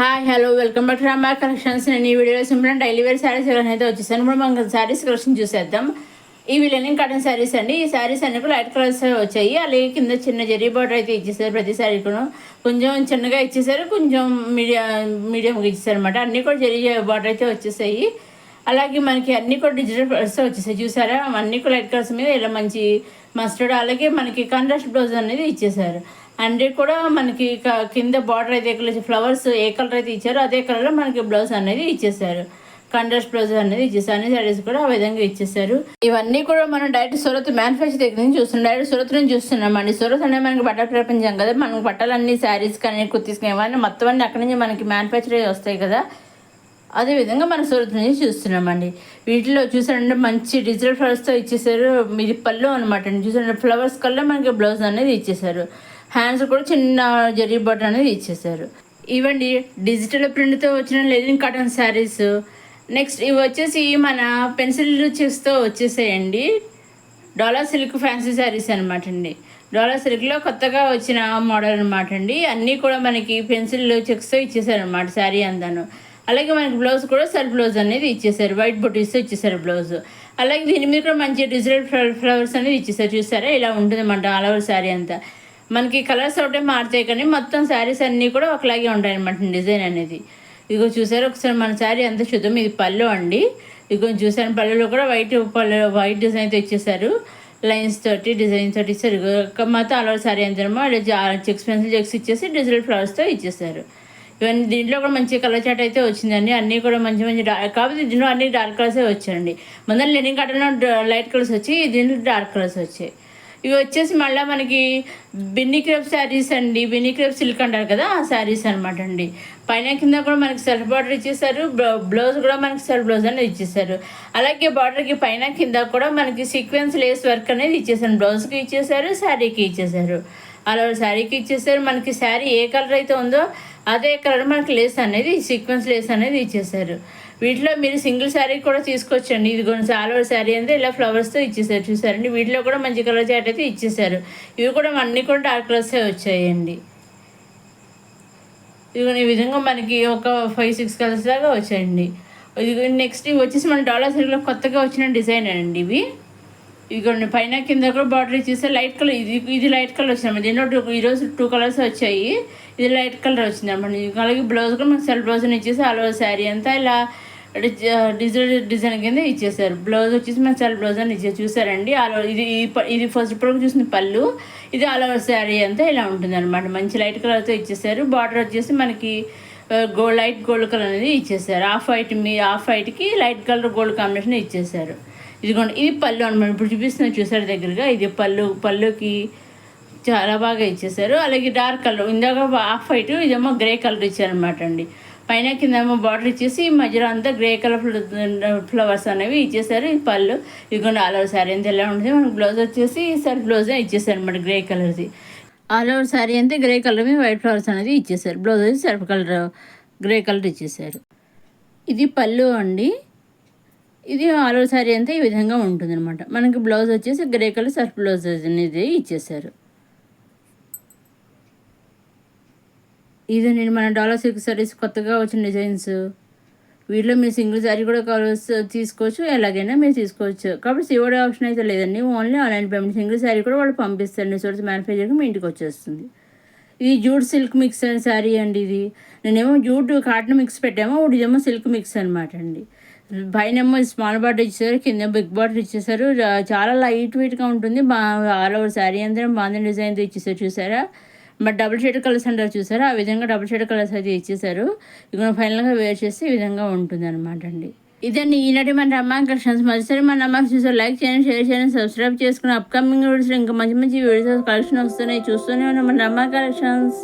Hi hello welcome back to Rama collections. నేను ఈ వీడియోలో simple and daily wear saris అయితే వచ్చేసాను. ఇప్పుడు మనం శారీస్ కలెక్షన్ చూసేద్దాం. ఇవి లెనిన్ కాటన్ శారీస్ అండి. ఈ శారీస్ అన్ని కూడా లైట్ కలర్స్ వచ్చాయి. అలాగే కింద చిన్న జరీ బార్డర్ అయితే ఇచ్చేసారు. ప్రతి శారీ కూడా కొంచెం చిన్నగా ఇచ్చేసారు, కొంచెం మీడియంగా ఇచ్చేసారు అనమాట. అన్నీ కూడా జరీ బార్డర్ అయితే వచ్చేసాయి. అలాగే మనకి అన్నీ కూడా డిజిటల్ కలర్స్ వచ్చేసాయి. చూసారా, అన్నీ కూడా లైట్ కలర్స్ మీద ఇలా మంచి మస్టర్డ్, అలాగే మనకి కాంట్రాస్ట్ బ్లౌజ్ అనేది ఇచ్చేసారు. అండ్ కూడా మనకి కింద బార్డర్ అయితే ఫ్లవర్స్ ఏ కలర్ అయితే ఇచ్చారో అదే కలర్లో మనకి బ్లౌజ్ అనేది ఇచ్చేసారు. కాంట్రాస్ట్ బ్లౌజ్ అనేది ఇచ్చేసారు. అన్ని శారీస్ కూడా ఆ విధంగా ఇచ్చేసారు. ఇవన్నీ కూడా మనం డైరెక్ట్ సూరత్ మ్యానుఫ్యాక్చర్ దగ్గర నుంచి చూస్తున్నాం. డైరెక్ట్ సూరత్ నుంచి చూస్తున్నామండి. సూరత్ అనేది మనకి బట్టల ప్రపంచం కదా. మనకి బట్టలన్నీ శారీస్ కానీ కుర్తీస్ కానీ ఇవన్నీ మొత్తం అన్నీ అక్కడి నుంచి మనకి మ్యానుఫ్యాక్చర్ వస్తాయి కదా. అదేవిధంగా మన సూరత్ నుంచి చూస్తున్నామండి. వీటిలో చూసారంటే మంచి డిజిటల్ ఫ్లవర్స్తో ఇచ్చేసారు. ఇది పళ్ళు అనమాట అండి. చూసారంటే ఫ్లవర్స్ కల్లా మనకి బ్లౌజ్ అనేది ఇచ్చేసారు. హ్యాండ్స్ కూడా చిన్న జరీ బటన్ అనేది ఇచ్చేసారు. ఇవండి డిజిటల్ ప్రింట్తో వచ్చిన లెనిన్ కాటన్ శారీస్. నెక్స్ట్ ఇవి వచ్చేసి మన పెన్సిల్ చెక్స్తో వచ్చేసాయండి. డోలా సిల్క్ ఫ్యాన్సీ శారీస్ అనమాట అండి. డోలా సిల్క్లో కొత్తగా వచ్చిన మోడల్ అనమాట అండి. అన్నీ కూడా మనకి పెన్సిల్ చెక్స్తో ఇచ్చేసారు అనమాట శారీ అంతాను. అలాగే మనకి బ్లౌజ్ కూడా సెల్ఫ్ బ్లౌజ్ అనేది ఇచ్చేసారు. వైట్ బుటీస్తో ఇచ్చేసారు బ్లౌజ్. అలాగే దీని మీద కూడా మంచి డిజిటల్ ఫ్లవర్స్ అనేది ఇచ్చేసారు. చూసారా, ఇలా ఉంటుంది అన్నమాట ఆల్ ఓవర్ శారీ అంతా. మనకి కలర్స్ ఒకటే మారుతాయి కానీ మొత్తం శారీస్ అన్నీ కూడా ఒకలాగే ఉంటాయి అనమాట డిజైన్ అనేది. ఇదిగో చూసారు, ఒకసారి మన శారీ అంతా చూద్దాం. ఇది పళ్ళు అండి. ఇదిగో చూసాను, పళ్ళులో కూడా వైట్ డిజైన్ అయితే ఇచ్చేసారు. లైన్స్ తోటి డిజైన్ తోటి ఇచ్చారు. మొత్తం ఆల్ ఓవర్ శారీ అంతేమో చెక్స్ పెన్సిల్ చెక్స్ ఇచ్చేసి డిజిటల్ ఫ్లవర్స్తో ఇచ్చేసారు. ఇవన్నీ దీంట్లో కూడా మంచి కలర్ చాట్ అయితే వచ్చిందండి. అన్నీ కూడా మంచి మంచి కాకపోతే దీంట్లో అన్ని డార్క్ కలర్సే వచ్చాయండి. ముందర లెనిన్ కాటన్లో లైట్ కలర్స్ వచ్చి దీంట్లో డార్క్ కలర్స్ వచ్చాయి. ఇవి వచ్చేసి మళ్ళీ మనకి బిన్నీ క్రేప్ శారీస్ అండి. బిన్నీ క్రేప్ సిల్క్ అంటారు కదా, ఆ శారీస్ అనమాట అండి. పైన కింద కూడా మనకి సెల్ఫ్ బార్డర్ ఇచ్చేసారు. బ్లౌజ్ కూడా మనకి సెల్ఫ్ బ్లౌజ్ అనేది ఇచ్చేసారు. అలాగే బార్డర్కి పైన కింద కూడా మనకి సీక్వెన్స్ లేస్ వర్క్ అనేది ఇచ్చేసారు. బ్లౌజ్కి ఇచ్చేసారు, శారీకి ఇచ్చేసారు. అలా శారీకి ఇచ్చేసారు. మనకి శారీ ఏ కలర్ అయితే ఉందో అదే కలర్ మనకి లేస్ అనేది సీక్వెన్స్ లేస్ అనేది ఇచ్చేసారు. వీటిలో మీరు సింగిల్ శారీ కూడా తీసుకోవచ్చండి. ఇది కొన్ని ఆల్ ఓవర్ శారీ అంతా ఇలా ఫ్లవర్స్తో ఇచ్చేసారు. చూసారండి, వీటిలో కూడా మంచి కలర్ చాట్ అయితే ఇచ్చేసారు. ఇవి కూడా అన్నీ కూడా డార్క్ కలర్సే వచ్చాయండి. ఇవి ఈ విధంగా మనకి ఒక 5-6 కలర్స్ దాకా వచ్చాయండి. ఇది నెక్స్ట్ ఇవి వచ్చేసి మన డాలర్ సిల్క్లో కొత్తగా వచ్చిన డిజైన్ అండి. ఇవి పైన కింద కూడా బార్డర్ ఇచ్చేస్తే లైట్ కలర్. ఇది లైట్ కలర్ వచ్చిందన్నమాట. దీంట్లో ఈరోజు 2 కలర్స్ వచ్చాయి. ఇది లైట్ కలర్ వచ్చింది అన్నమాట. అలాగే బ్లౌజ్ కూడా మనకి సెల్ఫ్ బ్లౌజ్ ఇచ్చేసి ఆల్ ఓవర్ శారీ అంతా ఇలా డిజిటల్ డిజైన్ కింద ఇచ్చేసారు. బ్లౌజ్ వచ్చేసి మనకి సెల్ఫ్ బ్లౌజ్ అని ఇచ్చేసి చూసారండి. ఆల్ ఓవర్ ఇది ఫస్ట్ ఇప్పుడు చూసిన పళ్ళు. ఇది ఆల్ ఓవర్ శారీ అంతా ఇలా ఉంటుంది అనమాట. మంచి లైట్ కలర్తో ఇచ్చేసారు. బార్డర్ వచ్చేసి మనకి లైట్ గోల్డ్ కలర్ అనేది ఇచ్చేసారు. ఆఫ్ వైట్కి లైట్ కలర్ గోల్డ్ కాంబినేషన్ ఇచ్చేసారు. ఇదిగోండి, ఇది పళ్ళు అనమాట. ఇప్పుడు చూపిస్తున్నా చూసారు దగ్గరగా. ఇది పళ్ళుకి చాలా బాగా ఇచ్చేసారు. అలాగే డార్క్ కలర్ ఇందాక ఆఫ్ వైట్, ఇదేమో గ్రే కలర్ ఇచ్చారనమాట అండి. పైన కిందేమో బార్డర్ ఇచ్చేసి మధ్యలో అంతా గ్రే కలర్ ఫ్లవర్స్ అనేవి ఇచ్చేసారు. ఇది పళ్ళు. ఇదిగోండి ఆల్ ఓవర్ శారీ అంతా ఎలా ఉంటుంది. మనకి బ్లౌజ్ వచ్చేసి సెల్ఫ్ బ్లౌజే ఇచ్చేసారు అనమాట, గ్రే కలర్ది. ఆల్ ఓవర్ శారీ అంతా గ్రే కలర్ మీద వైట్ ఫ్లవర్స్ అనేది ఇచ్చేసారు. బ్లౌజ్ వచ్చి సెల్ఫ్ కలర్ గ్రే కలర్ ఇచ్చేసారు. ఇది పళ్ళు అండి. ఇది ఆల్ ఓవర్ శారీ అంతా ఈ విధంగా ఉంటుంది అనమాట. మనకి బ్లౌజ్ వచ్చేసి గ్రే కలర్ సెల్ఫ్ బ్లౌజ్ అనేది ఇచ్చేసారు. ఇదేనండి మన డాలర్ సిల్క్ శారీస్ కొత్తగా వచ్చిన డిజైన్స్. వీటిలో మీరు సింగిల్ శారీ కూడా తీసుకోవచ్చు, ఎలాగైనా మీరు తీసుకోవచ్చు. కాబట్టి సిఓడి ఆప్షన్ అయితే లేదండి, only online payment. Single sari కూడా వాళ్ళు పంపిస్తారు. సోర్స్ మ్యానుఫ్యాక్చర్కి మీ ఇంటికి వచ్చేస్తుంది. ఇది జూట్ సిల్క్ మిక్స్ అనే శారీ అండి. ఇది నేనేమో జూట్ కాటన్ మిక్స్ పెట్టామో, ఇదేమో సిల్క్ మిక్స్ అనమాట అండి. పైనేమో స్మాల్ బార్డర్ ఇచ్చేసారు, కింద బిగ్ బార్డర్ ఇచ్చేసారు. చాలా లైట్ వెయిట్గా ఉంటుంది. ఆల్ ఓవర్ శారీ అంతా బాగుంది డిజైన్తో ఇచ్చేసారు. చూసారా, మరి డబుల్ షేడ్ కలర్స్ అంటారు చూసారా, ఆ విధంగా డబుల్ షేడ్ కలర్స్ అయితే ఇచ్చేసారు. ఇక ఫైనల్గా వేర్ చేస్తే ఈ విధంగా ఉంటుంది అనమాట అండి. ఇదండి ఈనాటి మన రమ్మా కలెక్షన్స్. మరోసారి మన రమ్మాకి చూసారు, లైక్ చేయండి, షేర్ చేయండి, సబ్స్క్రైబ్ చేసుకుని అప్కమింగ్ వీడియోస్లో ఇంకా మంచి మంచి వీడియోస్ కలెక్షన్ వస్తున్నాయి. చూస్తూనే ఉన్నాం మన రమ్మా కలెక్షన్స్.